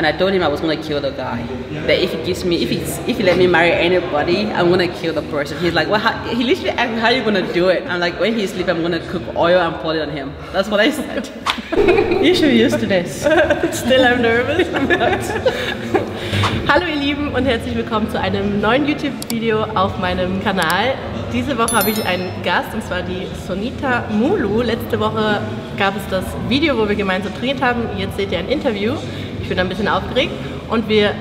and I told him I was gonna kill the guy. That if he let me marry anybody, I'm gonna kill the person. He's like, well, he literally asked me, how are you gonna do it? I'm like, when he's sleeping, I'm gonna cook oil and pour it on him. That's what I said. You should be used to this. Still I'm nervous. Hallo ihr Lieben und herzlich willkommen zu einem neuen YouTube-Video auf meinem Kanal. Diese Woche habe ich einen Gast, und zwar die Sonita Mulu. Letzte Woche gab es das Video, wo wir gemeinsam trainiert haben. Jetzt seht ihr ein Interview. Ich bin ein bisschen aufgeregt und wir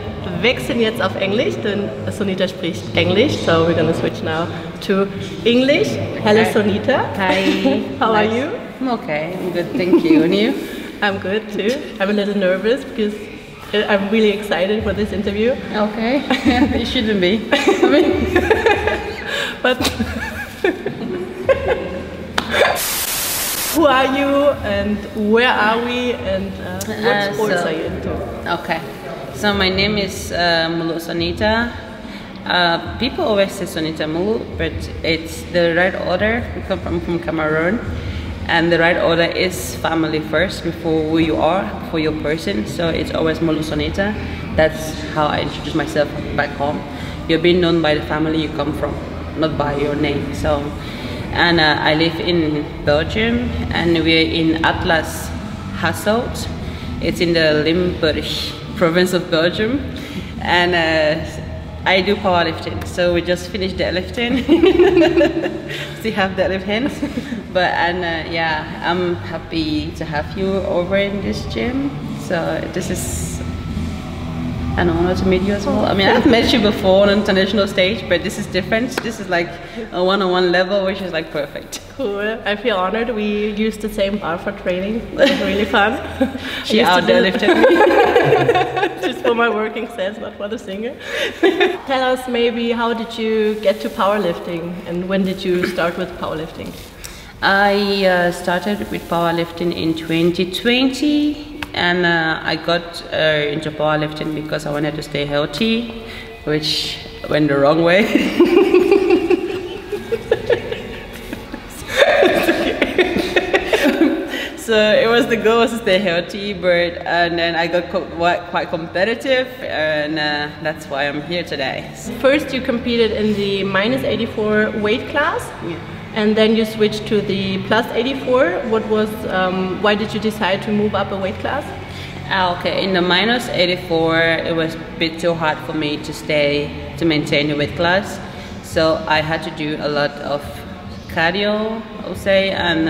wechseln jetzt auf Englisch, denn Sonita spricht Englisch. So we're gonna switch now to English. Hello Sonita. Hi. How are you? I'm okay. I'm good, thank you. And you? I'm good too. I'm a little nervous because I'm really excited for this interview. Okay. You shouldn't be. I mean, but who are you and where are we and what sports are you into? Okay. So my name is Mulu Sonita. People always say Sonita Mulu, but it's the right order. We come from Cameroon. And the right order is family first before who you are, before your person. So it's always Mulu Sonita. That's how I introduce myself back home. You're being known by the family you come from, not by your name. So, and I live in Belgium, and we're in Atlas Hasselt. It's in the Limburg province of Belgium, and I do powerlifting. So we just finished deadlifting. Still have deadlift hands. But yeah, I'm happy to have you over in this gym. So this is an honor to meet you as well. I mean, I've met you before on an international stage, but this is different. This is like a one-on-one level, which is like perfect. Cool. I feel honored. We used the same bar for training. It was really fun. She out deadlifted me. Just for my working sets, not for the singer. Tell us maybe, how did you get to powerlifting and when did you start with powerlifting? I started with powerlifting in 2020, and I got into powerlifting because I wanted to stay healthy, which went the wrong way. So it was the goal was to stay healthy, and then I got quite competitive, and that's why I'm here today. First you competed in the -84 weight class. Yeah. And then you switched to the +84. What was, why did you decide to move up a weight class? Okay, in the -84, it was a bit too hard for me to maintain the weight class. So I had to do a lot of cardio, I would say, and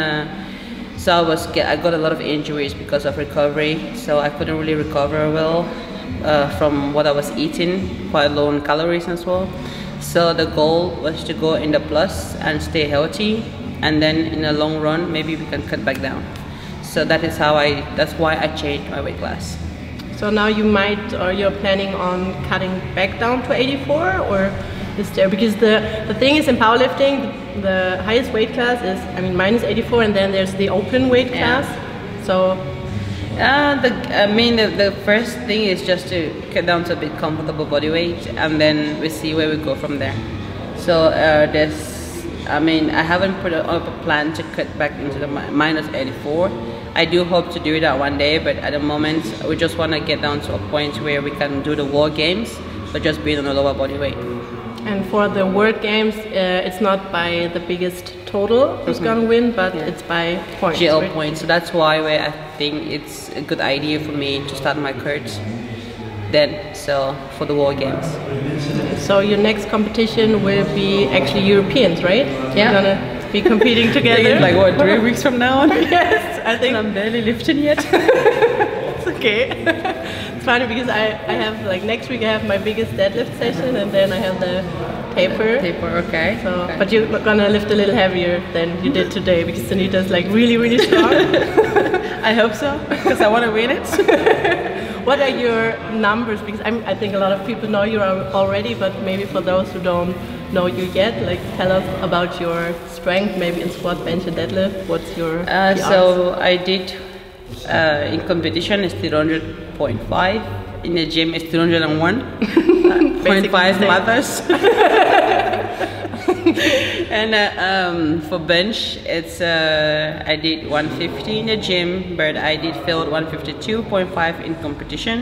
so I got a lot of injuries because of recovery. So I couldn't really recover well from what I was eating, quite low in calories as well. So the goal was to go in the plus and stay healthy, and then in the long run maybe we can cut back down. So that's why I changed my weight class. So now you might, or you're planning on cutting back down to 84, or is there, because the thing is in powerlifting the highest weight class is, I mean, -84, and then there's the open weight class. So the first thing is just to cut down to a bit comfortable body weight, and then we see where we go from there. So I haven't put up a plan to cut back into the -84. I do hope to do that one day, but at the moment we just want to get down to a point where we can do the World Games, but just being on a lower body weight. And for the World Games, it's not by the biggest total who's gonna win, but it's by points. GL right? points. So that's why I think it's a good idea for me to start my course then. So for the World Games. So your next competition will be actually Europeans, right? Yeah. You're gonna be competing together. Like what, 3 weeks from now on? Yes, I think I'm barely lifting yet. it's okay. It's funny because I have, like, next week I have my biggest deadlift session, and then I have the taper. Taper, okay. So, okay. but you're gonna lift a little heavier than you did today because Sonita's like really strong. I hope so, because I want to win it. What are your numbers? Because I think a lot of people know you already, but maybe for those who don't know you yet, like, tell us about your strength, maybe in squat, bench, and deadlift. What's your so I did in competition is 300.5. In the gym is 301. 0.5 mothers. And for bench, it's I did 150 in the gym, but I did failed 152.5 in competition.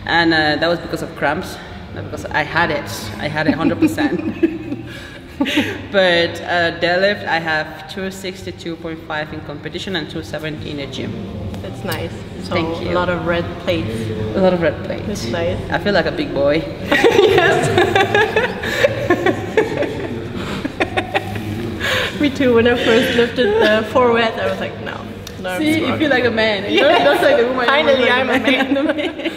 and that was because of cramps, not because I had it 100%. But deadlift, I have 262.5 in competition and 270 in the gym. That's nice. So Thank you. A lot of red plates. A lot of red plates. That's nice. I feel like a big boy. Yes. Me too. When I first lifted the forward, I was like, no. I'm See, strong. you feel like a man. You Yeah. don't like a woman. Finally, I'm I'm a man.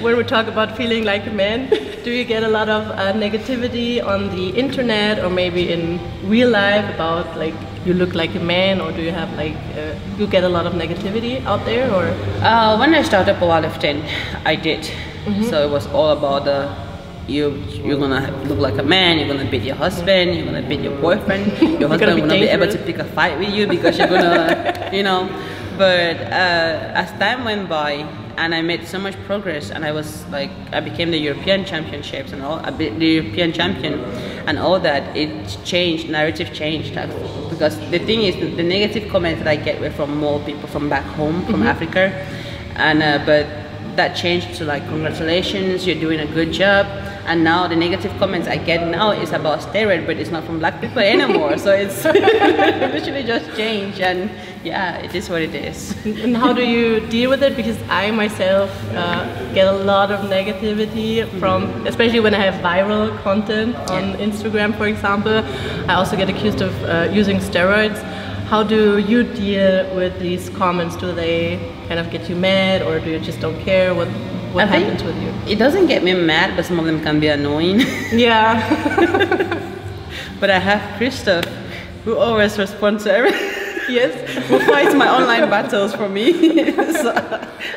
When we talk about feeling like a man, do you get a lot of negativity on the internet or maybe in real life about like you look like a man, or do you have like you get a lot of negativity out there, or? When I started powerlifting, I did. So it was all about you're gonna look like a man, you're gonna beat your husband, you're gonna beat your boyfriend, your husband will not be able to pick a fight with you because you're gonna, you know. But as time went by and I made so much progress, and I became the European championships and all, the European champion and all that, it changed, narrative changed. Because the thing is, the negative comments that I get were from more people from back home, from Africa, and but that changed to like, congratulations, you're doing a good job. And now the negative comments I get now is about steroid, but it's not from black people anymore. So it's literally just changed, and yeah, it is what it is. And how do you deal with it? Because I myself get a lot of negativity from, especially when I have viral content on Instagram, for example. I also get accused of using steroids. How do you deal with these comments? Do they kind of get you mad, or do you just don't care? What happens with you? It doesn't get me mad, but some of them can be annoying. Yeah. But I have Christoph, who always responds to everything. Yes. Who fights my online battles for me. So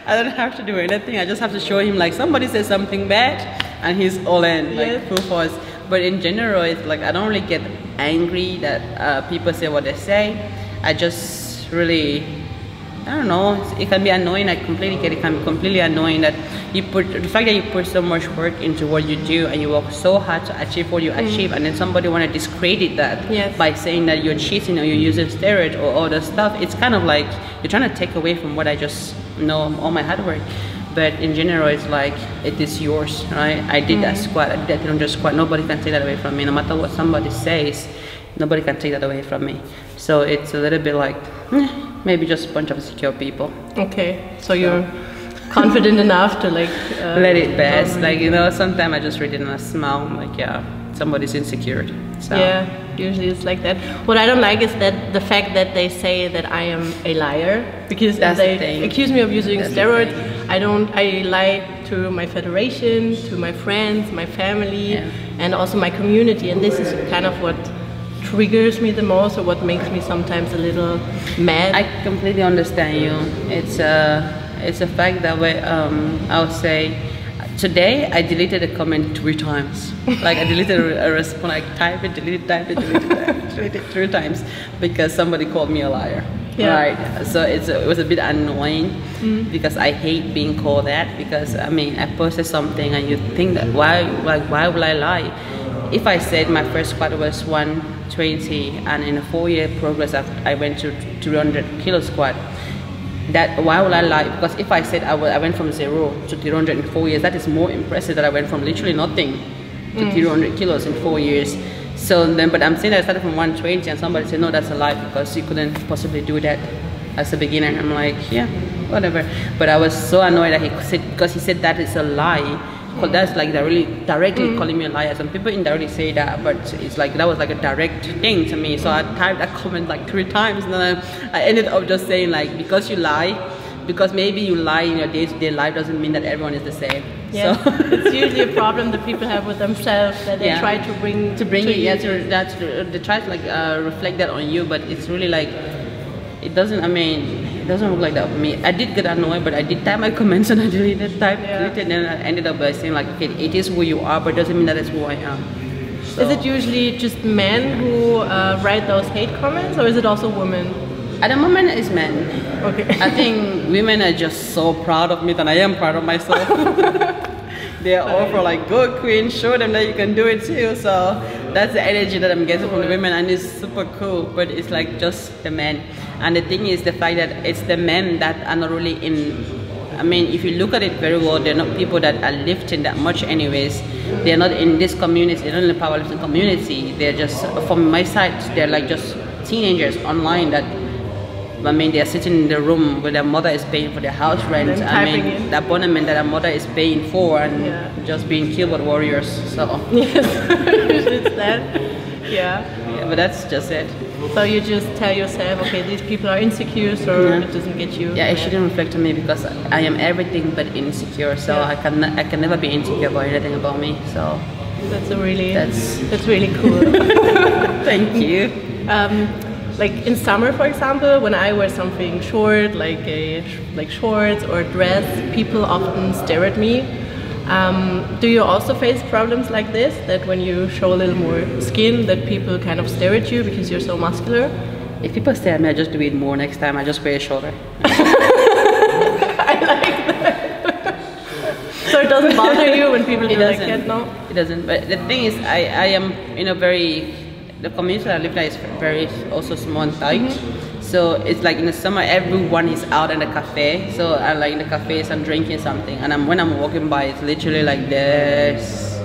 I don't have to do anything. I just have to show him like somebody says something bad, and he's all in, like full force. But in general, it's like I don't really get angry that people say what they say. I just really, I don't know, it can be annoying. I completely get it. It can be completely annoying that the fact that you put so much work into what you do and you work so hard to achieve what you achieve, and then somebody want to discredit that by saying that you're cheating or you're using steroids or all the stuff. It's kind of like you're trying to take away from what I just know, all my hard work. But in general, it's like, it is yours, right? I did that squat, I did that 300 squat. Nobody can take that away from me. No matter what somebody says, nobody can take that away from me. So it's a little bit like, maybe just a bunch of insecure people. Okay, so you're confident enough to like... let it pass. Like, you know, sometimes I just read it and I smile. I'm like, yeah, somebody's insecure. So. Yeah, usually it's like that. What I don't like is that the fact that they say that I am a liar, because they accuse me of using steroids. I lie to my federation, to my friends, my family, and also my community. And this is kind of what triggers me the most, or what makes me sometimes a little mad. I completely understand you. It's a fact that way. I would say today I deleted a comment 3 times. Like I deleted a response, like type it, delete it, type it, delete it, delete it 3 times because somebody called me a liar. Yeah. Right. So it was a bit annoying because I hate being called that, because I mean I posted something and you think that why would I lie? If I said my first squat was 120 and in a 4-year progress I went to 200 kilo squat, that why would I lie? Because if I said I went from 0 to 300 in 4 years, that is more impressive that I went from literally nothing to 300 kilos in 4 years. So then, but I'm saying that I started from 120 and somebody said, no, that's a lie because you couldn't possibly do that as a beginner. I'm like, yeah, whatever. But I was so annoyed that he said, because he said that is a lie. Because that's like directly calling me a liar. Some people indirectly say that, but it's like that was like a direct thing to me. So I typed that comment like 3 times, and then I ended up just saying like, because you lie, because maybe you lie in your day-to-day life doesn't mean that everyone is the same. Yeah, so. It's usually a problem that people have with themselves, that they try to bring it. They try to like reflect that on you, but it's really like it doesn't. I mean, it doesn't look like that for me. I did get annoyed, but I did type my comments and I deleted, and then I ended up by saying like, okay, it is who you are, but it doesn't mean that it's who I am. So. Is it usually just men who write those hate comments, or is it also women? At the moment, it's men. Okay. I think women are just so proud of me, and I am proud of myself. They're all for like, go queen, show them that you can do it too. So that's the energy that I'm getting from the women, and it's super cool. But it's like just the men. And the thing is the fact that it's the men that are not really in I mean, if you look at it very well, they're not people that are lifting that much anyways. They're not in this community, they're not in the powerlifting community. They're just, from my side, they're like just teenagers online that, I mean, they're sitting in the room where their mother is paying for their house rent. I mean, the abonnement that their mother is paying for, and just being keyboard warriors. So yes, it's that. Yeah, but that's just it. So you just tell yourself, okay, these people are insecure, so it doesn't get you. Yeah, it shouldn't reflect on me because I am everything but insecure. So I can never be insecure about anything about me. So that's really cool. Thank you. Like in summer, for example, when I wear something short, like shorts or dress, people often stare at me. Do you also face problems like this, that when you show a little more skin, that people kind of stare at you because you're so muscular? If people stare at me, I just do it more next time. I just wear a shorter. I like that. So it doesn't bother you when people do like that, no? It doesn't. But the thing is, I am in a the community that I live in is very also small and tight. So it's like in the summer, everyone is out in the cafe. So I like in the cafes, I'm drinking something, and when I'm walking by, it's literally like this.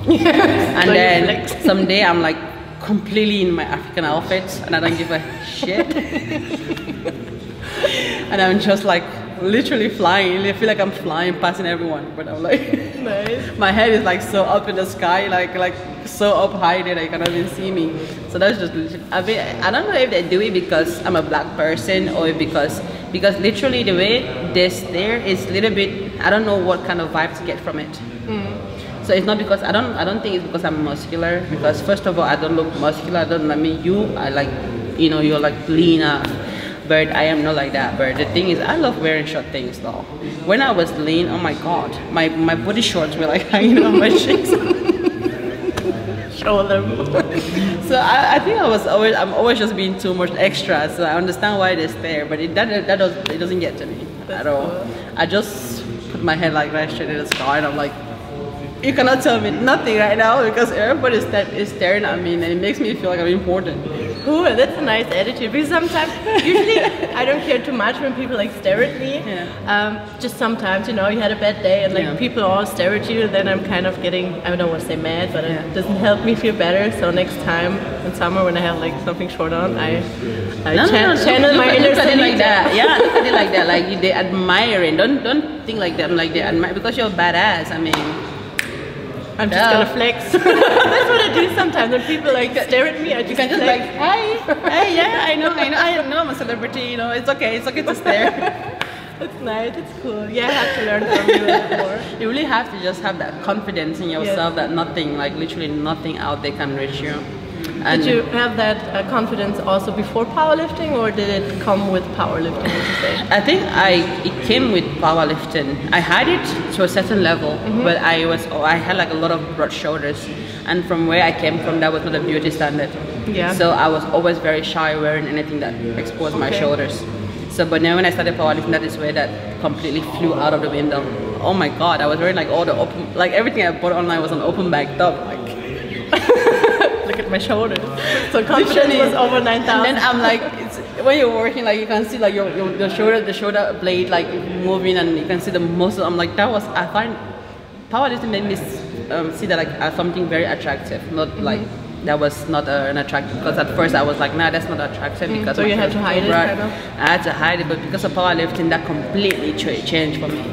And then someday I'm like completely in my African outfit, and I don't give a shit. And I'm just like literally flying. I feel like I'm flying, passing everyone, but I'm like, nice. My head is like so up in the sky, like so up high that they cannot even see me. So that's just, I mean, I don't know if they do it because I'm a black person or because literally the way they stare is a little bit, I don't know what kind of vibes to get from it. So it's not because I don't think it's because I'm muscular, because first of all I don't look muscular. I mean you are like, you know, you're like leaner. But I am not like that. But the thing is, I love wearing short things though. When I was lean, oh my god, my body shorts were like hanging on my cheeks. Show them. So I think I'm always just being too much extra. So I understand why they stare, but it doesn't get to me at all. Cool. I just put my head like right straight in the sky, and I'm like, you cannot tell me nothing right now because everybody is staring at me, and it makes me feel like I'm important. Cool, that's a nice attitude, because sometimes, usually I don't care too much when people like stare at me. Just sometimes, you know, you had a bad day and like people all stare at you, and then I'm kind of getting, I don't want to say mad, but it doesn't help me feel better. So next time in summer when I have like something short on, I channel my inner Sonita. Like that. Yeah, look at it like that, like they admiring. Don't think like them, like they admire, because you're badass. I mean, I'm just gonna flex. That's what I do sometimes when people like stare at me. I just like, hey, yeah, I know, I'm a celebrity. You know, it's okay to stare. It's nice, it's cool. Yeah, I have to learn from you a bit more. You really have to just have that confidence in yourself that nothing, like literally nothing out there can reach you. And did you have that confidence also before powerlifting, or did it come with powerlifting, would you say? I think it came with powerlifting. I had it to a certain level, but I had like a lot of broad shoulders, and from where I came from, that was not a beauty standard. Yeah. So I was always very shy wearing anything that exposed my shoulders. So, but now when I started powerlifting, that is where that completely flew out of the window. Oh my god, I was wearing like all the open, like everything I bought online was an open back top. Like, look at my shoulders. So confidence was over 9,000. And then I'm like, when you're working, like you can see like the shoulder blade like moving, and you can see the muscle. I'm like, I find powerlifting made me see that like as something very attractive, not like that was not an attractive, because at first I was like, nah, that's not attractive because so you had to hide it, kind of? I had to hide it, but because of powerlifting, that completely changed for me.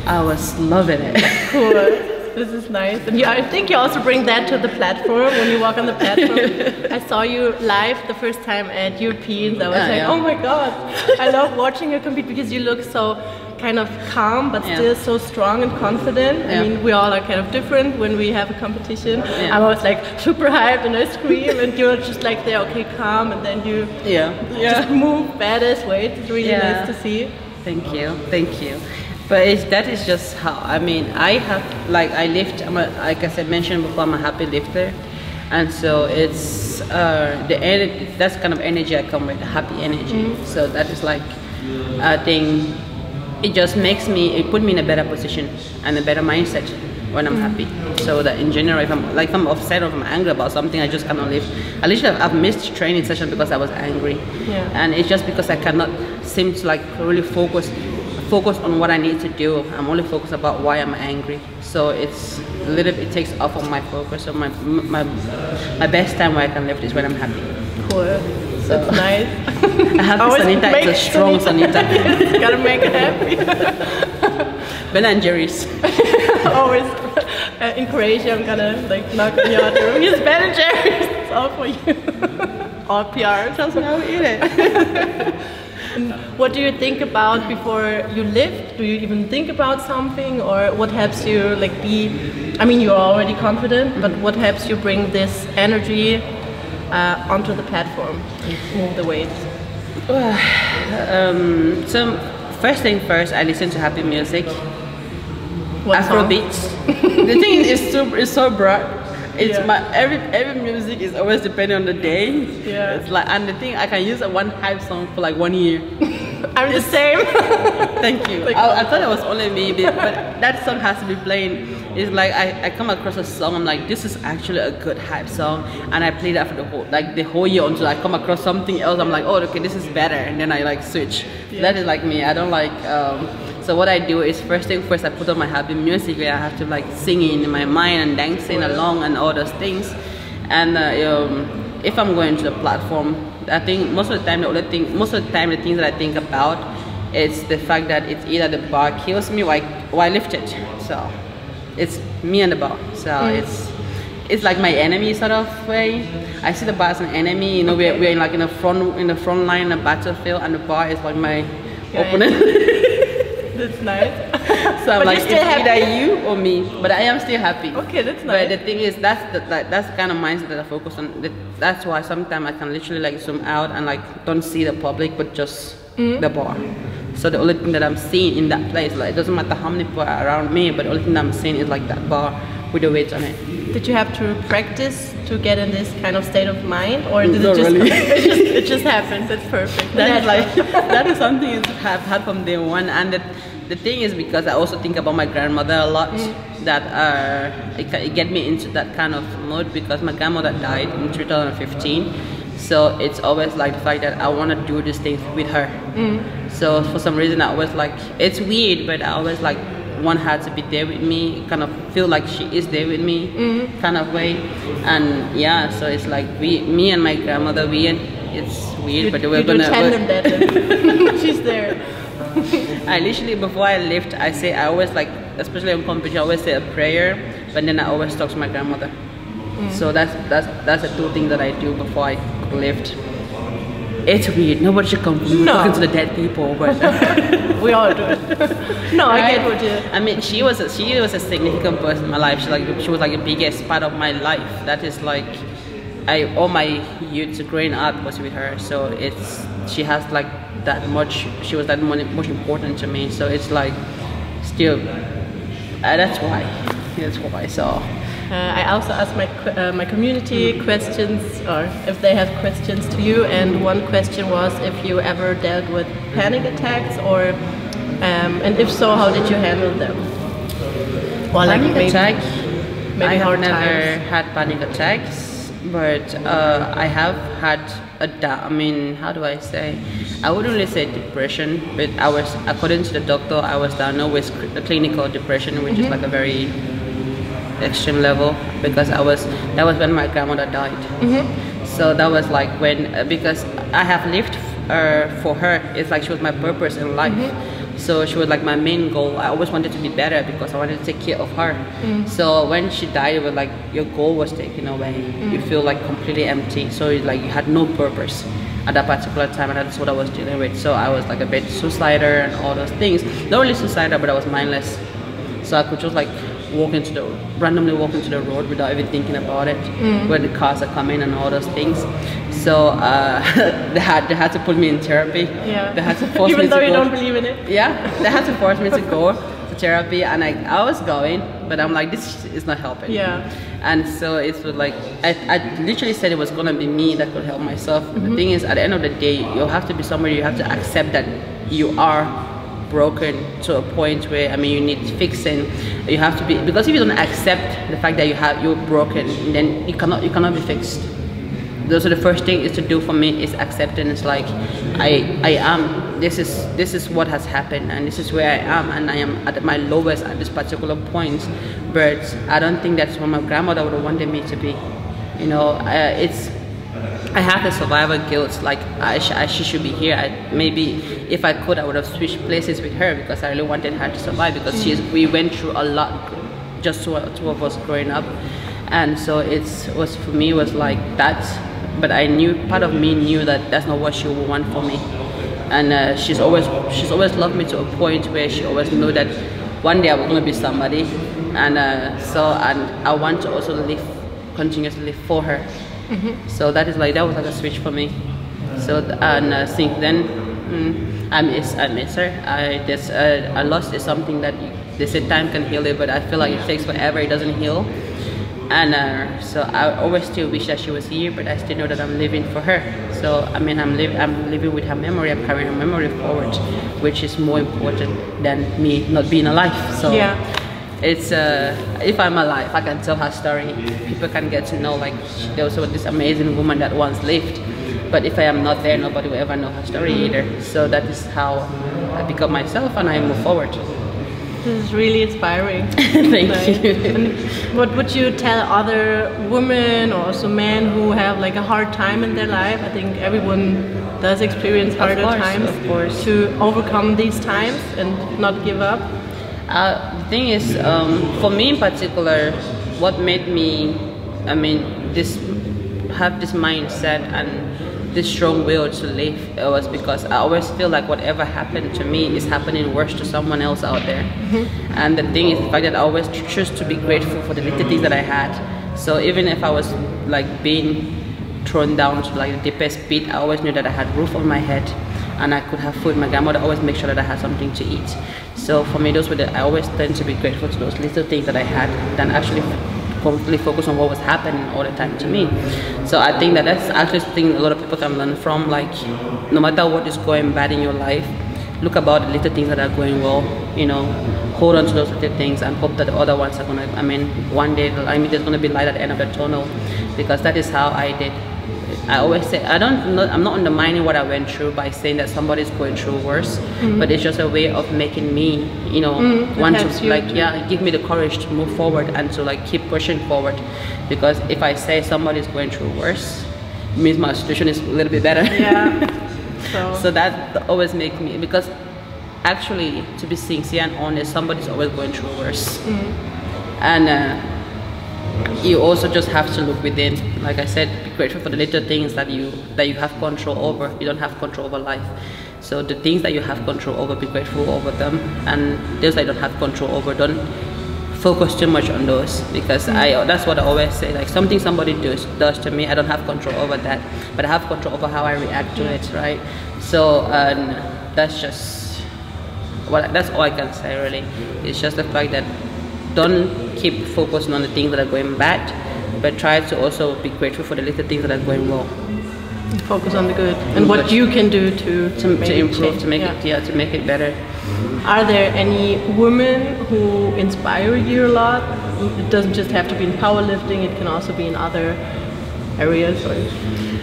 I was loving it. Cool. This is nice. And I think you also bring that to the platform when you walk on the platform. I saw you live the first time at Europeans. I was like, oh my god, I love watching you compete, because you look so kind of calm but still so strong and confident. I mean, we all are kind of different when we have a competition. I'm always like super hyped and I scream, and you're just like there, okay, calm, and then you just move badass way. It's really nice to see. Thank you. But that is just how, I mean, I lift, like I said, mentioned before, I'm a happy lifter. And so it's, that's kind of energy I come with, happy energy. So that is like, I think, it just it put me in a better position and a better mindset when I'm happy. So that in general, if I'm upset or if I'm angry about something, I just cannot lift. At least I've missed training session because I was angry. And it's just because I cannot seem to like really focus focused on what I need to do. I'm only focused about why I'm angry. So it's a little bit, it takes off of my focus. So my best time where I can lift is when I'm happy. Cool. So That's nice. I have Sonita, it's a strong Sonita. Gotta make it happy. Ben and Jerry's. Always in Croatia, I'm gonna like knock on your door. Here's Ben and Jerry's. It's all for you. All PR. That's how we eat it. What do you think about before you lift? Do you even think about something, or what helps you like be? I mean, you're already confident, but what helps you bring this energy onto the platform and move the weights? So first thing first, I listen to happy music. What song? Afrobeats. The thing is so broad. It's Yeah. my every music is always depending on the day. Yeah. It's like, and the thing, I can use a one hype song for like 1 year. I'm the same. Thank you. Like- I thought it was only me, but that song has to be playing. It's like I come across a song, I'm like, this is actually a good hype song, and I play that for the whole year until I come across something else. I'm like, oh, okay, this is better, and then I like switch. Yeah. That is like me. I don't like. So what I do is first thing first, I put on my happy music where I have to like singing in my mind and dancing along and all those things. And if I'm going to the platform, I think most of the time the things that I think about is the fact that it's either the bar kills me or I lift it. So it's me and the bar. So it's like my enemy sort of way. I see the bar as an enemy. You know, we're in like in the front line in a battlefield, and the bar is like my opponent. That's nice. So I'm But like, you're it's still happy? either you or me, but I am still happy. Okay, that's But nice. the thing is, that's the kind of mindset that I focus on. That's why sometimes I can literally like zoom out and like don't see the public, but just the bar. So the only thing that I'm seeing in that place, like it doesn't matter how many people are around me, but the only thing that I'm seeing is like that bar with the weights on it. Did you have to practice to get in this kind of state of mind, or did Not it just really. it just happened? That's perfect. That is Natural. like that is something I've had from day one, and the thing is because I also think about my grandmother a lot. That it get me into that kind of mood because my grandmother died in 2015. So it's always like the fact that I want to do these things with her. So for some reason I always like, it's weird, but I always like want her to be there with me, kind of feel like she is there with me, kind of way. And yeah, so it's like me and my grandmother, it's weird, but we're you do gonna. tandem that. She's there. I literally, before I lift, I always like, especially on competition, I always say a prayer, but then I always talk to my grandmother. So that's the two things that I do before I lift. It's weird. Nobody should come talking to the dead people, but We all do it. No, I get what you. I mean, she was a significant person in my life. She was like the biggest part of my life. That is like, all my youth growing up was with her. So she has like that much. She was that much important to me. So it's like still. That's why. So. I also asked my community questions, or if they have questions to you, and one question was if you ever dealt with panic attacks, or and if so, how did you handle them? Or like Panic attack. maybe I have hard never times. had panic attacks, but I have had how do I say? I wouldn't really say depression, but according to the doctor, I was diagnosed with the clinical depression, which is like a very extreme level, because that was when my grandmother died. So that was like when, because I have lived for her. It's like she was my purpose in life. So she was like my main goal. I always wanted to be better because I wanted to take care of her. So when she died, it was like your goal was taken away. You feel like completely empty. So it's like you had no purpose at that particular time, and that's what I was dealing with. So I was like a bit suicidal and all those things. Not really suicidal, but I was mindless. So I could just like randomly walk into the road without even thinking about it, where the cars are coming and all those things. So they had to put me in therapy. Yeah. They had to force Even me though to you go. don't believe in it. Yeah, they had to force me to go to therapy, and I was going, but I'm like, this is not helping. Yeah. And so it was like, I literally said it was gonna be me that could help myself. The thing is, at the end of the day, you have to be somebody, you have to accept that you are broken to a point where, you need fixing. You have to be, because if you don't accept the fact that you're broken, then you cannot be fixed. those are the first thing is to do for me is acceptance. Like I am, this is what has happened, and this is where I am, and I am at my lowest at this particular point. But I don't think that's what my grandmother would have wanted me to be. You know, I have the survivor guilt. Like she should be here. Maybe if I could, I would have switched places with her because I really wanted her to survive, because we went through a lot, just two of us growing up, and so for me it was like that. But I knew, part of me knew that that's not what she would want for me, and she's always loved me to a point where she always knew that one day I was going to be somebody, and I want to also continuously live for her. So that was like a switch for me. So since then, I miss her. A loss is something that they say time can heal it, but I feel like it takes forever. It doesn't heal, and so I always still wish that she was here, but I still know that I'm living for her. So I mean, I'm living with her memory. I'm carrying her memory forward, which is more important than me not being alive. So yeah. It's if I'm alive, I can tell her story. People can get to know, like, there was this amazing woman that once lived. But if I am not there, nobody will ever know her story either. So that is how I pick up myself and I move forward. This is really inspiring. Thank you. And what would you tell other women or also men who have like a hard time in their life? I think everyone does experience harder times, of course, to overcome these times and not give up. The thing is, for me in particular, what made me, have this mindset and this strong will to live was because I always feel like whatever happened to me is happening worse to someone else out there. And the thing is, the fact that I always choose to be grateful for the little things that I had. So even if I was like being thrown down to like the deepest pit, I always knew that I had a roof on my head and I could have food. My grandmother always made sure that I had something to eat. So for me, I always tend to be grateful to those little things that I had than actually completely focus on what was happening all the time to me. So I think that's actually something a lot of people can learn from. Like, no matter what is going bad in your life, look about the little things that are going well, you know, hold on to those little things and hope that the other ones are gonna, one day, there's gonna be light at the end of the tunnel, because that is how I did. I always say, I'm not undermining what I went through by saying that somebody's going through worse, but it's just a way of making me, you know, want to, like, give me the courage to move forward and to like keep pushing forward. Because if I say somebody's going through worse, it means my situation is a little bit better. Yeah. So that always makes me, because actually, to be sincere and honest, somebody's always going through worse. And you also just have to look within. Like I said, be grateful for the little things that you have control over. You don't have control over life. So the things that you have control over, be grateful over them. And those that you don't have control over, don't focus too much on those, because that's what I always say. Like, something somebody does to me, I don't have control over that, but I have control over how I react to it, right? So that's just that's all I can say, really. It's just the fact that don't keep focusing on the things that are going bad, but try to also be grateful for the little things that are going well. Focus on the good and what you can do to improve, to make it better. Are there any women who inspire you a lot? It doesn't just have to be in powerlifting; it can also be in other areas.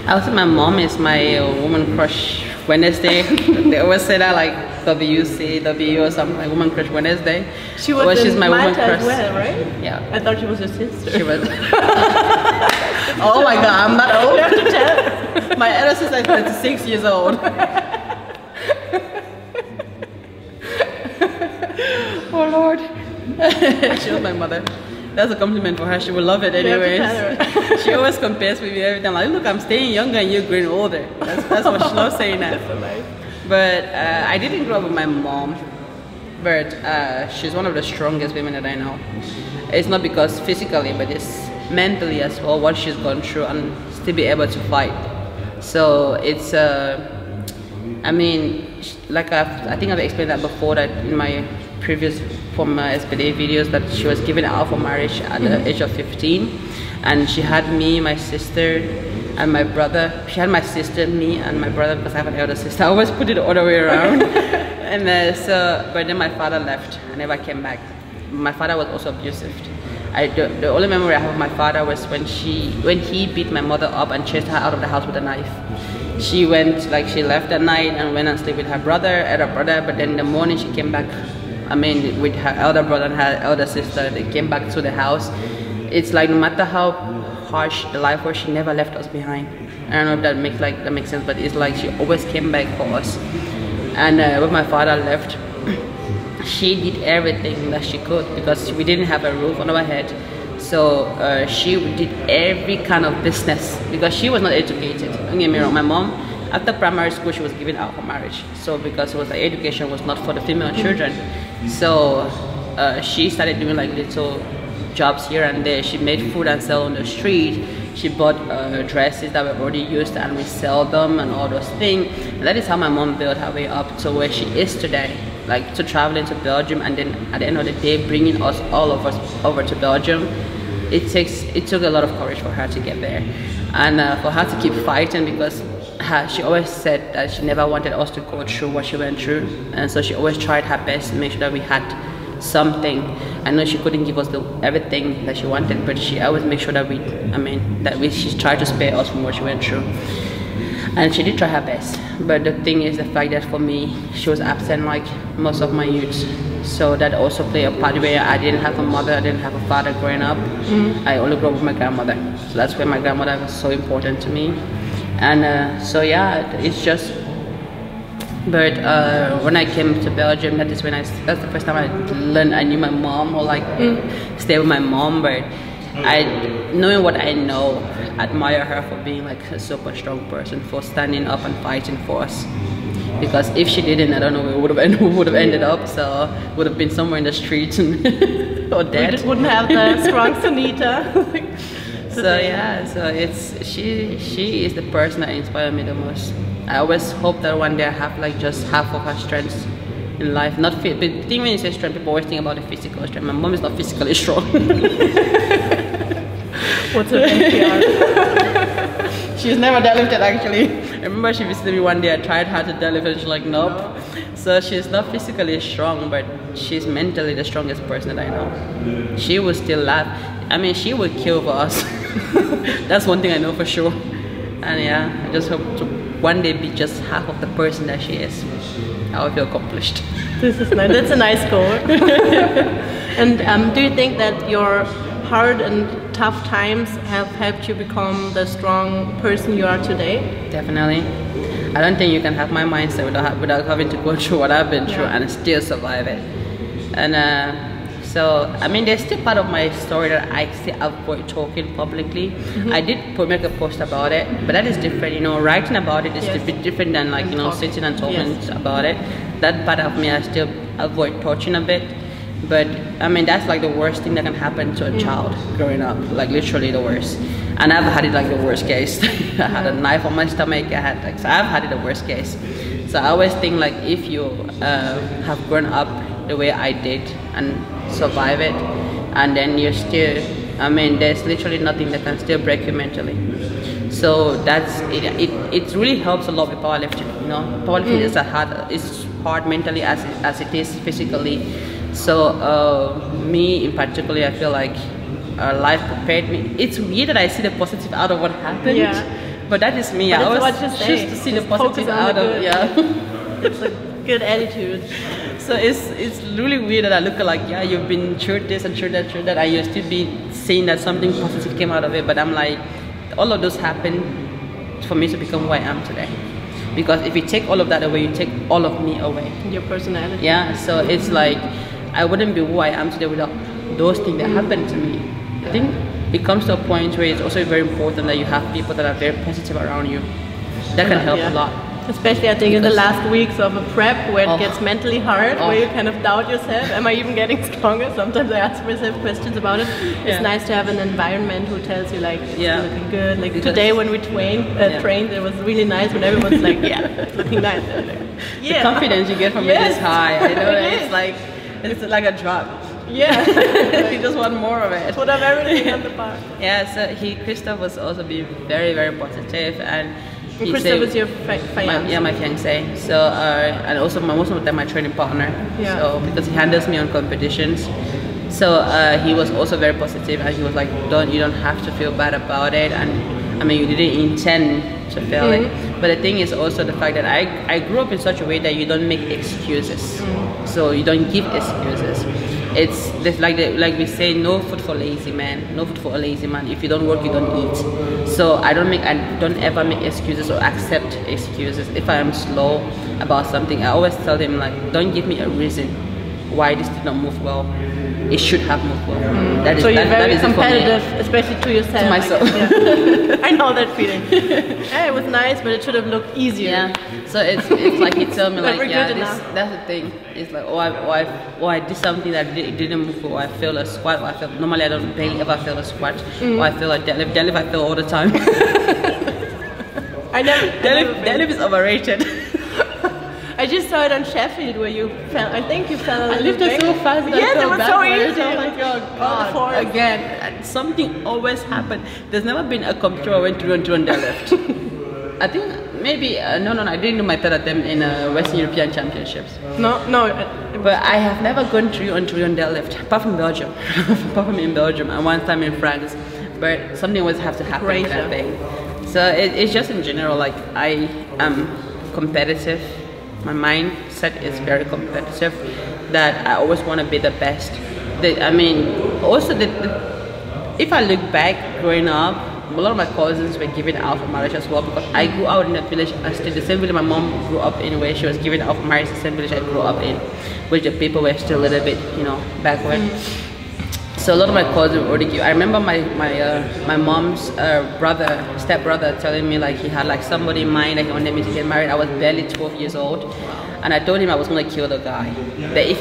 I would say my mom is my woman crush Wednesday. They always say that, like WCW or something, like Woman Crush Wednesday. She's my woman crush as well, right? Yeah. I thought she was your sister. She was. Oh my God, I'm not old. You have to tell. My elder sister is 26 years old. Oh Lord. She was my mother. That's a compliment for her. She will love it anyways. She always compares with me every time. Like, look, I'm staying younger and you're growing older. That's what she loves saying that. So nice. But I didn't grow up with my mom. But she's one of the strongest women that I know. It's not because physically, but it's mentally as well, what she's gone through, and still be able to fight. So it's, I mean, like I think I've explained that before, that in my previous SPD videos, that she was given out for marriage at the age of 15, and she had me, my sister, and my brother. She had my sister, me, and my brother, because I have an elder sister. I always put it the other way around. And but then my father left. I never came back. My father was also abusive, The only memory I have of my father was when he beat my mother up and chased her out of the house with a knife. She left that night and went and slept with her elder brother, but then in the morning she came back, with her elder brother and her elder sister. They came back to the house. It's like no matter how harsh the life was, she never left us behind. I don't know if that makes sense, but it's like she always came back for us. And when my father left, she did everything that she could because we didn't have a roof on our head. So she did every kind of business because she was not educated. Don't get me wrong, my mom, after primary school, she was given out for marriage. So because education was not for the female children. So she started doing like little jobs here and there. She made food and sell on the street. She bought dresses that were already used and we sell them and all those things. And that is how my mom built her way up to where she is today. Like to traveling to Belgium and then at the end of the day bringing all of us over to Belgium. It took a lot of courage for her to get there, and for her to keep fighting because she always said that she never wanted us to go through what she went through, and so she always tried her best to make sure that we had something. I know she couldn't give us everything that she wanted, but she always made sure that she tried to spare us from what she went through. And she did try her best, but the thing is the fact that for me, she was absent like most of my youth. So that also played a part where I didn't have a mother, I didn't have a father growing up. I only grew up with my grandmother. So that's where my grandmother was so important to me. And so yeah, it's just, but when I came to Belgium, that's the first time I knew my mom or stay with my mom. But knowing what I know, admire her for being like a super strong person, for standing up and fighting for us. Because if she didn't, I don't know where we would have ended up. So would have been somewhere in the streets or dead. We just wouldn't have the strong Sonita. So yeah, so she is the person that inspired me the most. I always hope that one day I have just half of her strength in life. Not fit, but the thing when you say strength, people always think about the physical strength. My mom is not physically strong. What's her NPR? She's never deadlifted actually. I remember she visited me one day, I tried her to deadlift and she's like, nope. So she's not physically strong, but she's mentally the strongest person that I know. She will still laugh. She will kill for us. That's one thing I know for sure. And yeah, I just hope to one day be just half of the person that she is. I will feel accomplished. This is nice. That's a nice goal. And do you think that your hard and tough times have helped you become the strong person you are today? Definitely. I don't think you can have my mindset without having to go through what I've been through and still survive it. And so, there's still part of my story that I still avoid talking publicly. I did make a post about it, but that is different, writing about it is a bit different than sitting and talking about it. That part of me I still avoid touching a bit. But that's like the worst thing that can happen to a child growing up, like literally the worst. And I've had it like the worst case. I had a knife on my stomach. So I've had it the worst case. So I always think like if you have grown up the way I did and survive it, and then you're still, there's literally nothing that can still break you mentally. So that's it. It really helps a lot with powerlifting. Powerlifting is hard mentally as it is physically. So me in particular, I feel like life prepared me. It's weird that I see the positive out of what happened, but that is me. I always choose to see the positive out of It's a good attitude. So it's really weird that I look like you've been through this and through that, and you'll still be seeing that something positive came out of it. But I'm like, all of those happened for me to become who I am today. Because if you take all of that away, you take all of me away. Your personality. Yeah. So it's like I wouldn't be who I am today without those things that happened to me. I think it comes to a point where it's also very important that you have people that are very positive around you. That can help a lot. Especially I think in the last weeks of a prep where it gets mentally hard, where you kind of doubt yourself. Am I even getting stronger? Sometimes I ask myself questions about it. It's nice to have an environment who tells you like, it's looking good. Like today when we trained, it was really nice when everyone's like, it's looking nice. The confidence you get from it is high. I know that it's like a drug. Yeah. You just want more of it. Put up everything on the bar. Yeah, so Christoph was also being very, very positive, and Christoph was your fiancé? My fiancé. So and also most of the time my training partner. Yeah. So because he handles me on competitions, So he was also very positive, and he was like, you don't have to feel bad about it, and I mean, you didn't intend to feel it. But the thing is also the fact that I grew up in such a way that you don't make excuses. So you don't give excuses. It's like we say, no food for lazy man, no food for a lazy man. If you don't work, you don't eat. So I don't ever make excuses or accept excuses. If I am slow about something, I always tell them, like, don't give me a reason why this did not move well. It should have moved well. So you're very competitive, especially to yourself. To myself. Yeah. I know that feeling. Yeah, it was nice, but it should have looked easier. Yeah. So it's like he told me, like, yeah, that's the thing. It's like, I did something that didn't move well. I failed a squat. Normally I don't barely ever fail a squat. Or I fail a deadlift. Deadlift I fail all the time. Deadlift is overrated. I just saw it on Sheffield where you fell. I think you fell. I lifted so fast. Yeah, that was so easy. Oh my God. Again, something always happened. There's never been a competitor I went through on deadlift. I think maybe no, I didn't do my third attempt in Western European Championships. No. But I have never gone through on deadlift, apart from Belgium, in Belgium, and one time in France. But something always have to happen with that thing. So it's just in general, like, I am competitive. My mindset is very competitive, that I always want to be the best. I mean, also if I look back growing up, a lot of my cousins were giving out for marriage as well, because I grew out in a village, the same village my mom grew up in, where she was giving out for marriage, the same village I grew up in, which the people were still a little bit, backward. So a lot of my cousins already give. I remember my mom's stepbrother telling me, like, he had like somebody in mind that he wanted me to get married. I was barely 12 years old, and I told him I was gonna kill the guy. That if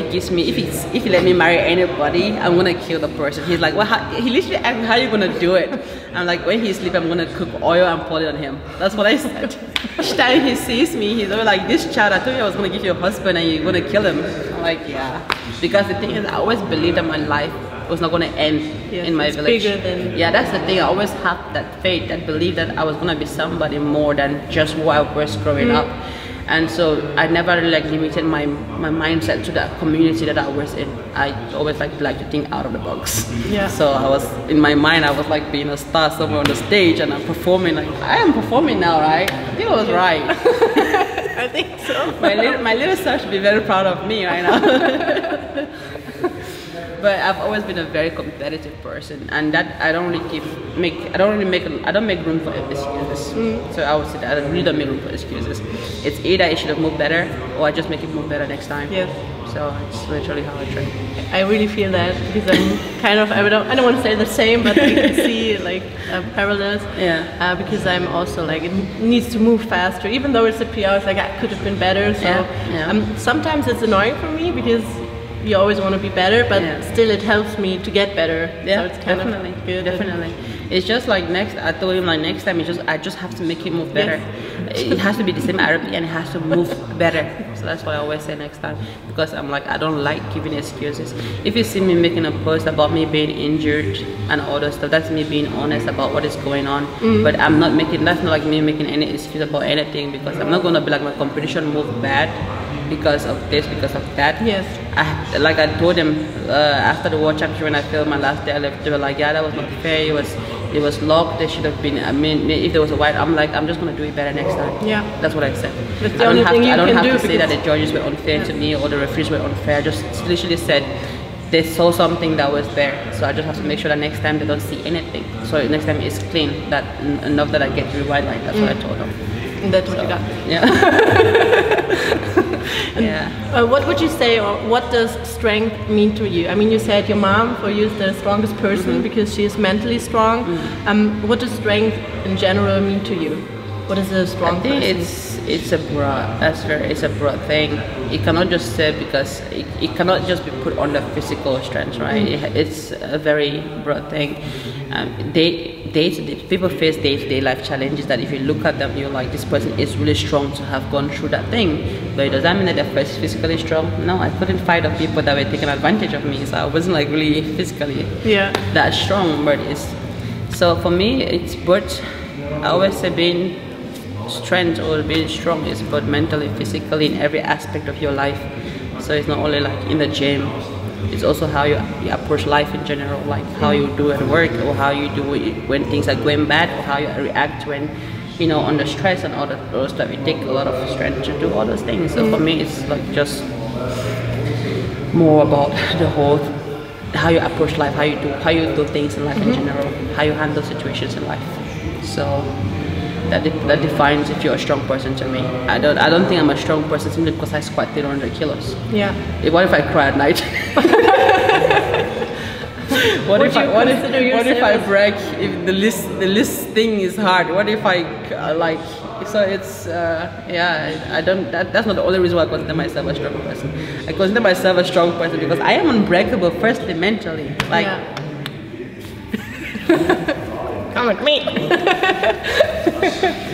he let me marry anybody, I'm gonna kill the person. He's like, he literally asked me, how are you gonna do it? I'm like, when he's asleep, I'm gonna cook oil and pour it on him. That's what I said. Each time he sees me, he's always like, this child, I told you I was gonna give you a husband and you're gonna kill him. I'm like, yeah. Because the thing is, I always believed that my life was not going to end in my village. Yeah, that's the thing. I always had that faith, that belief that I was going to be somebody more than just who I was growing up. And so I never like limited my mindset to that community that I was in. I always like to think out of the box. Yeah. So I was, in my mind, I was like being a star somewhere on the stage, and I'm performing. Like, I am performing now, right? I think I was right. I think so. My little son should be very proud of me right now. But I've always been a very competitive person, and that I don't make room for excuses. So I would say that I really don't make room for excuses. It's either I should have moved better, or I just make it move better next time. Yes. So it's literally how I train. I really feel that, because I'm kind of, I don't want to say the same, but we can see like parallels. Yeah. Because I'm also like, it needs to move faster, even though it's a PR. It's like, I could have been better. So sometimes it's annoying for me, because you always want to be better, but still it helps me to get better. Yeah, so it's kind definitely, of good. Definitely. It's just like I told him, like, next time I just have to make it move better. Yes. It has to be the same RP and it has to move better. So that's why I always say next time, because I'm like, I don't like giving excuses. If you see me making a post about me being injured and all that stuff, that's me being honest about what is going on. But that's not like me making any excuse about anything, because I'm not gonna be like, my competition moved bad because of this, because of that. Yes. Like I told them after the World Championship, when I failed my last day, they were like, yeah, that was not fair. It was locked. They should have been. I mean, if there was a white, I'm like, I'm just gonna do it better next time. Yeah. That's what I said. That's the only thing you can do. I don't have to say that the judges were unfair to me or the referees were unfair. I just literally said they saw something that was there. So I just have to make sure that next time they don't see anything. So next time it's clean. That enough that I get to rewind line. That's what I told them. And that's what you got. Yeah. Yeah. What would you say, or what does strength mean to you? I mean, you said your mom for you is the strongest person because she is mentally strong. What does strength in general mean to you? What is a strong person? It's a broad thing. It cannot just say, because it cannot just be put on the physical strength, right? It's a very broad thing. People face day-to-day life challenges that if you look at them, you're like, this person is really strong to have gone through that thing. But does that mean that they're physically strong? No, I couldn't fight off people that were taking advantage of me, so I wasn't like really physically that strong. But so for me, it's both. I always say being strength or being strong is both mentally, physically, in every aspect of your life. So it's not only like in the gym It's also how you approach life in general, like how you do at work, or how you do it when things are going bad, or how you react when, you know, under stress and all those stuff. It takes a lot of strength to do all those things. So for me, it's like just more about the whole, how you approach life, how you do things in life in general, how you handle situations in life. So that defines if you're a strong person to me. I don't think I'm a strong person simply because I squat 300 kilos. Yeah. What if I cry at night? What if I break? If the list thing is hard, what if I like? So it's I don't. That's not the only reason why I consider myself a strong person. I consider myself a strong person because I am unbreakable. Firstly, mentally, like. Yeah. Come at me.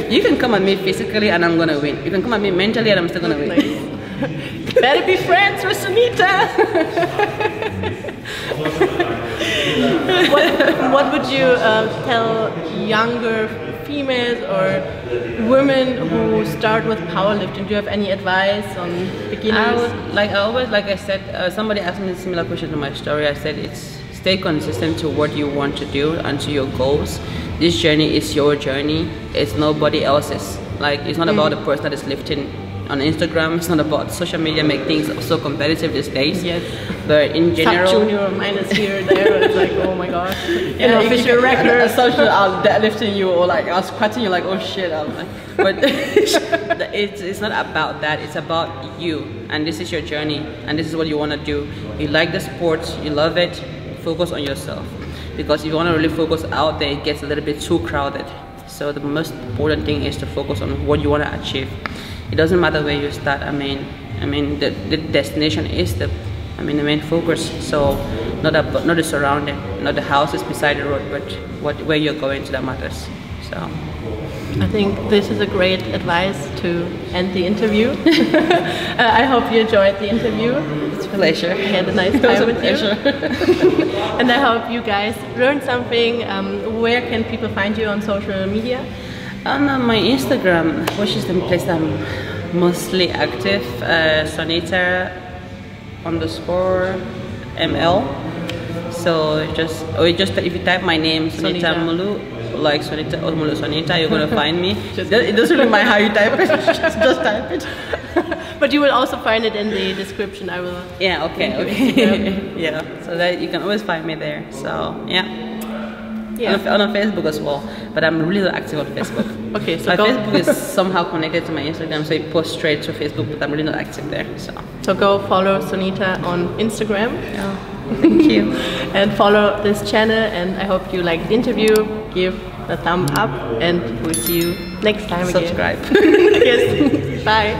You can come at me physically and I'm gonna win. You can come at me mentally and I'm still gonna win. Nice. Better be friends with Sunita. What would you tell younger females or women who start with powerlifting? Do you have any advice on beginners? Like I said, somebody asked me a similar question to my story. I said it's stay consistent to what you want to do and to your goals. This journey is your journey. It's nobody else's. Like, it's not about the person that is lifting on Instagram. It's not about social media make things so competitive these days. Yes. But in general, Junior minus here there. It's like, oh my gosh. Yeah, official record. Social, I'll deadlifting you, or like I'll squatting you, like, oh shit. But it's not about that. It's about you, and this is your journey, and this is what you want to do. You like the sport, you love it. Focus on yourself, because if you want to really focus out there, it gets a little bit too crowded. So the most important thing is to focus on what you want to achieve. It doesn't matter where you start. I mean the destination is the main focus. So not the surrounding, not the houses beside the road, but where you're going to that matters. So I think this is a great advice to end the interview. I hope you enjoyed the interview. It's a pleasure. I had a nice time with you. And I hope you guys learned something. Where can people find you on social media? On my Instagram, which is the place I'm mostly active, Sonita_ML. So just if you type my name, Sonita Mulu, like Sonita or Mulu Sonita, you're gonna find me. It doesn't really matter how you type it. just type it. But you will also find it in the description. I will. Yeah. Okay. Yeah. So that you can always find me there. So yeah. Yeah. On Facebook as well, but I'm really not active on Facebook. Okay, so my Facebook is somehow connected to my Instagram, so it posts straight to Facebook, but I'm really not active there. So go follow Sonita on Instagram. Yeah. Thank you. And follow this channel, and I hope you liked the interview. Give a thumb up, and we'll see you next time again. Subscribe. Yes. Bye.